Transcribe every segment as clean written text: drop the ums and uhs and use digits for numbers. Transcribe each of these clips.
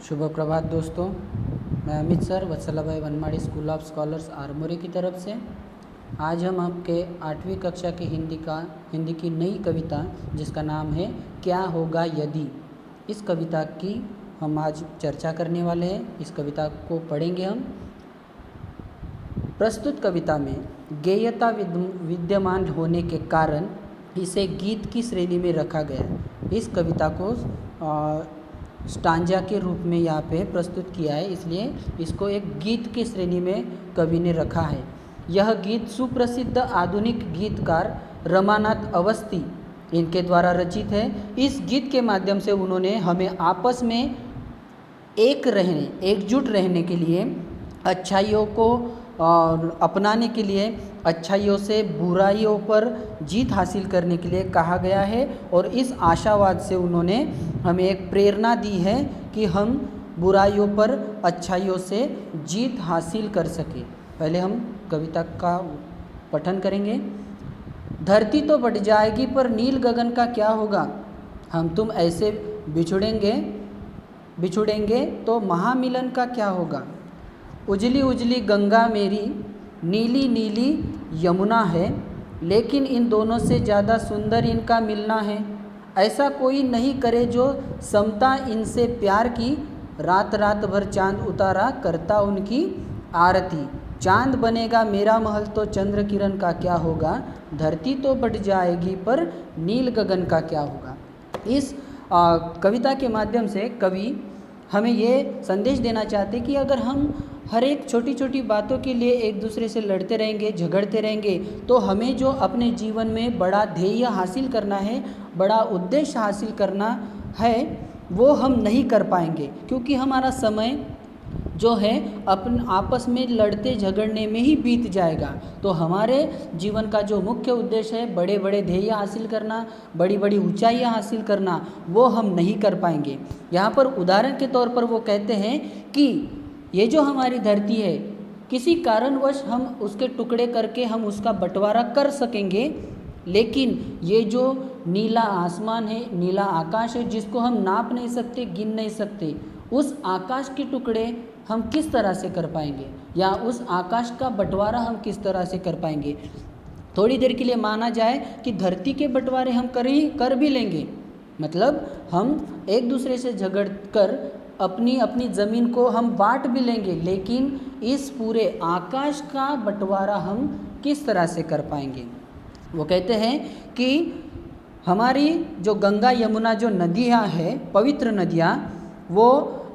शुभ प्रभात दोस्तों। मैं अमित सर वत्सला भाई वनमाड़ी स्कूल ऑफ स्कॉलर्स आरमोरी की तरफ से आज हम आपके 8वीं कक्षा की हिंदी की नई कविता जिसका नाम है क्या होगा यदि, इस कविता की हम आज चर्चा करने वाले हैं। इस कविता को पढ़ेंगे हम। प्रस्तुत कविता में गेयता विद्यमान होने के कारण इसे गीत की श्रेणी में रखा गया है। इस कविता को स्टांजा के रूप में यहाँ पे प्रस्तुत किया है, इसलिए इसको एक गीत की श्रेणी में कवि ने रखा है। यह गीत सुप्रसिद्ध आधुनिक गीतकार रमानाथ अवस्थी इनके द्वारा रचित है। इस गीत के माध्यम से उन्होंने हमें आपस में एकजुट रहने के लिए, अच्छाइयों को अपनाने के लिए, अच्छाइयों से बुराइयों पर जीत हासिल करने के लिए कहा गया है। और इस आशावाद से उन्होंने हमें एक प्रेरणा दी है कि हम बुराइयों पर अच्छाइयों से जीत हासिल कर सके। पहले हम कविता का पठन करेंगे। धरती तो बढ़ जाएगी पर नील गगन का क्या होगा, हम तुम ऐसे बिछुड़ेंगे तो महामिलन का क्या होगा। उजली उजली गंगा मेरी, नीली नीली यमुना है, लेकिन इन दोनों से ज़्यादा सुंदर इनका मिलना है। ऐसा कोई नहीं करे जो समता इनसे प्यार की, रात रात भर चांद उतारा करता उनकी आरती। चांद बनेगा मेरा महल तो चंद्र किरण का क्या होगा, धरती तो बढ़ जाएगी पर नील गगन का क्या होगा। इस कविता के माध्यम से कवि हमें ये संदेश देना चाहते कि अगर हम हर एक छोटी छोटी बातों के लिए एक दूसरे से लड़ते रहेंगे, झगड़ते रहेंगे, तो हमें जो अपने जीवन में बड़ा ध्येय हासिल करना है, बड़ा उद्देश्य हासिल करना है, वो हम नहीं कर पाएंगे, क्योंकि हमारा समय जो है अपन आपस में लड़ते झगड़ने में ही बीत जाएगा। तो हमारे जीवन का जो मुख्य उद्देश्य है, बड़े बड़े ध्येय हासिल करना, बड़ी बड़ी ऊंचाइयां हासिल करना, वो हम नहीं कर पाएंगे। यहाँ पर उदाहरण के तौर पर वो कहते हैं कि ये जो हमारी धरती है, किसी कारणवश हम उसके टुकड़े करके हम उसका बंटवारा कर सकेंगे, लेकिन ये जो नीला आसमान है, नीला आकाश है, जिसको हम नाप नहीं सकते, गिन नहीं सकते, उस आकाश के टुकड़े हम किस तरह से कर पाएंगे, या उस आकाश का बंटवारा हम किस तरह से कर पाएंगे। थोड़ी देर के लिए माना जाए कि धरती के बंटवारे हम कर भी लेंगे, मतलब हम एक दूसरे से झगड़ कर अपनी अपनी ज़मीन को हम बांट भी लेंगे, लेकिन इस पूरे आकाश का बंटवारा हम किस तरह से कर पाएंगे। वो कहते हैं कि हमारी जो गंगा यमुना जो नदियाँ हैं, पवित्र नदियाँ, वो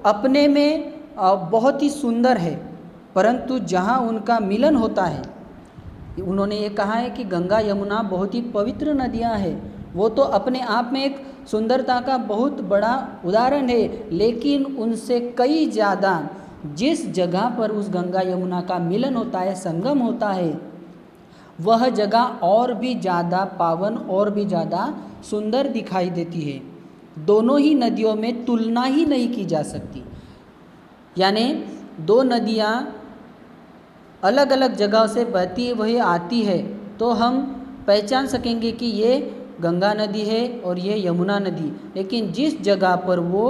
अपने में बहुत ही सुंदर है, परंतु जहाँ उनका मिलन होता है, उन्होंने ये कहा है कि गंगा यमुना बहुत ही पवित्र नदियाँ हैं, वो तो अपने आप में एक सुंदरता का बहुत बड़ा उदाहरण है, लेकिन उनसे कई ज़्यादा जिस जगह पर उस गंगा यमुना का मिलन होता है, संगम होता है, वह जगह और भी ज़्यादा पावन और भी ज़्यादा सुंदर दिखाई देती है। दोनों ही नदियों में तुलना ही नहीं की जा सकती, यानी दो नदियाँ अलग अलग जगह से बहती हुई आती है तो हम पहचान सकेंगे कि ये गंगा नदी है और ये यमुना नदी, लेकिन जिस जगह पर वो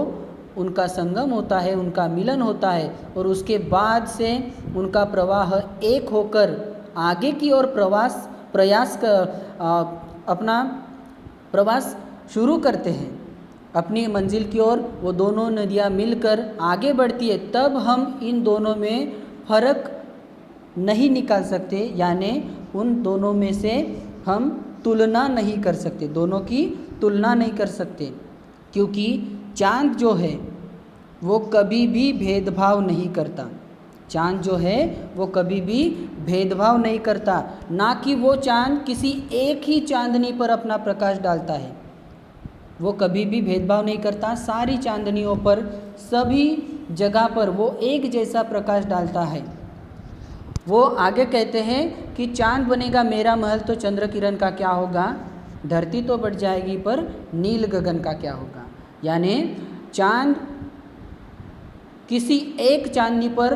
उनका संगम होता है, उनका मिलन होता है, और उसके बाद से उनका प्रवाह एक होकर आगे की ओर अपना प्रवास शुरू करते हैं, अपनी मंजिल की ओर वो दोनों नदियाँ मिलकर आगे बढ़ती है, तब हम इन दोनों में फ़र्क नहीं निकाल सकते, यानी उन दोनों में से हम तुलना नहीं कर सकते, दोनों की तुलना नहीं कर सकते, क्योंकि चाँद जो है वो कभी भी भेदभाव नहीं करता। चाँद जो है वो कभी भी भेदभाव नहीं करता, ना कि वो चाँद किसी एक ही चांदनी पर अपना प्रकाश डालता है, वो कभी भी भेदभाव नहीं करता। सारी चांदनियों पर, सभी जगह पर वो एक जैसा प्रकाश डालता है। वो आगे कहते हैं कि चांद बनेगा मेरा महल तो चंद्र किरण का क्या होगा, धरती तो बढ़ जाएगी पर नील गगन का क्या होगा। यानी चांद किसी एक चांदनी पर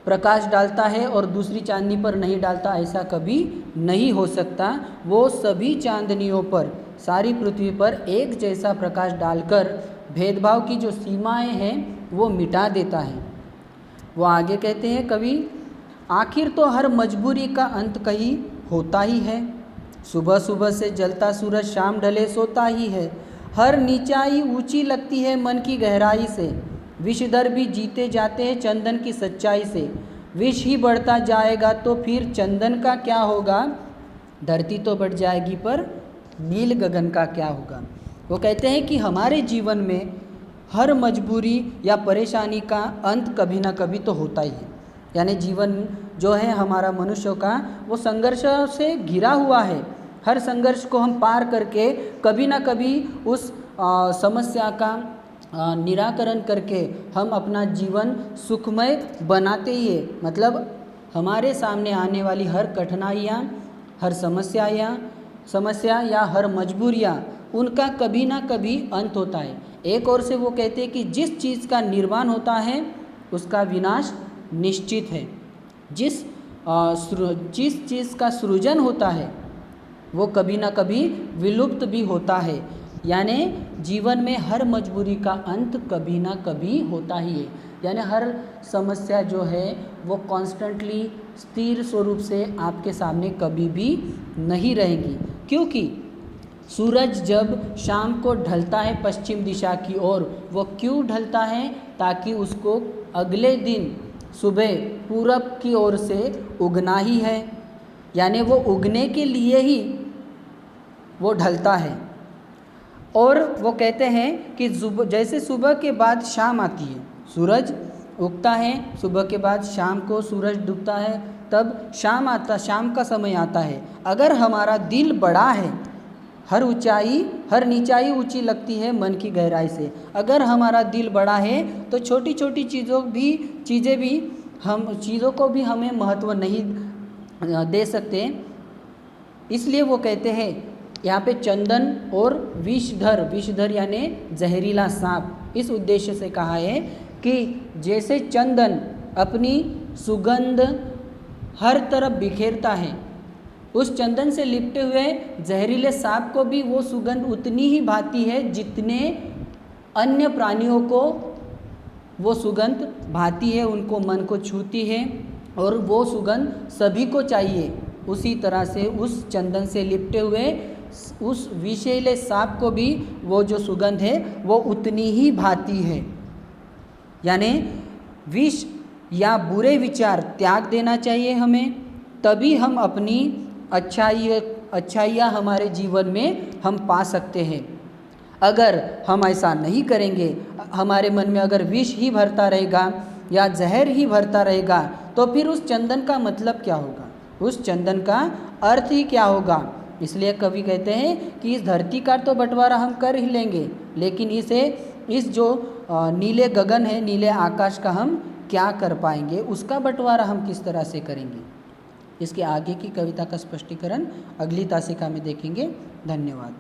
प्रकाश डालता है और दूसरी चांदनी पर नहीं डालता, ऐसा कभी नहीं हो सकता। वो सभी चांदनियों पर, सारी पृथ्वी पर एक जैसा प्रकाश डालकर भेदभाव की जो सीमाएं हैं वो मिटा देता है। वो आगे कहते हैं कवि, आखिर तो हर मजबूरी का अंत कहीं होता ही है। सुबह सुबह से जलता सूरज शाम ढले सोता ही है। हर नीचाई ऊंची लगती है मन की गहराई से। विषधर भी जीते जाते हैं चंदन की सच्चाई से। विष ही बढ़ता जाएगा तो फिर चंदन का क्या होगा। धरती तो बढ़ जाएगी पर नील गगन का क्या होगा। वो कहते हैं कि हमारे जीवन में हर मजबूरी या परेशानी का अंत कभी ना कभी तो होता ही है। यानी जीवन जो है हमारा मनुष्यों का वो संघर्ष से घिरा हुआ है। हर संघर्ष को हम पार करके कभी ना कभी उस समस्या का निराकरण करके हम अपना जीवन सुखमय बनाते ही है। मतलब हमारे सामने आने वाली हर कठिनाइयाँ, हर समस्या या हर मजबूरियाँ, उनका कभी ना कभी अंत होता है। एक ओर से वो कहते हैं कि जिस चीज़ का निर्माण होता है उसका विनाश निश्चित है। जिस चीज़ का सृजन होता है वो कभी ना कभी विलुप्त भी होता है। यानी जीवन में हर मजबूरी का अंत कभी ना कभी होता ही है। यानी हर समस्या जो है वो कॉन्स्टेंटली स्थिर स्वरूप से आपके सामने कभी भी नहीं रहेंगी। क्योंकि सूरज जब शाम को ढलता है पश्चिम दिशा की ओर, वो क्यों ढलता है, ताकि उसको अगले दिन सुबह पूरब की ओर से उगना ही है। यानी वो उगने के लिए ही वो ढलता है। और वो कहते हैं कि जैसे सुबह के बाद शाम आती है, सूरज उगता है, सुबह के बाद शाम को सूरज डूबता है, तब शाम का समय आता है। अगर हमारा दिल बड़ा है, हर नीचाई ऊंची लगती है मन की गहराई से। अगर हमारा दिल बड़ा है तो छोटी छोटी चीज़ों को भी हमें महत्व नहीं दे सकते। इसलिए वो कहते हैं यहाँ पे चंदन और विषधर यानी जहरीला सांप, इस उद्देश्य से कहा है कि जैसे चंदन अपनी सुगंध हर तरफ बिखेरता है, उस चंदन से लिपटे हुए जहरीले सांप को भी वो सुगंध उतनी ही भाती है जितने अन्य प्राणियों को वो सुगंध भाती है, उनको मन को छूती है और वो सुगंध सभी को चाहिए। उसी तरह से उस चंदन से लिपटे हुए उस विषैले सांप को भी वो जो सुगंध है वो उतनी ही भाती है। यानी विष या बुरे विचार त्याग देना चाहिए हमें, तभी हम अपनी अच्छाइयाँ हमारे जीवन में हम पा सकते हैं। अगर हम ऐसा नहीं करेंगे, हमारे मन में अगर विष ही भरता रहेगा या जहर ही भरता रहेगा, तो फिर उस चंदन का मतलब क्या होगा, उस चंदन का अर्थ ही क्या होगा। इसलिए कवि कहते हैं कि इस धरती का तो बंटवारा हम कर ही लेंगे, लेकिन इस जो नीले गगन है, नीले आकाश का हम क्या कर पाएंगे, उसका बंटवारा हम किस तरह से करेंगे। इसके आगे की कविता का स्पष्टीकरण अगली तासिका में देखेंगे। धन्यवाद।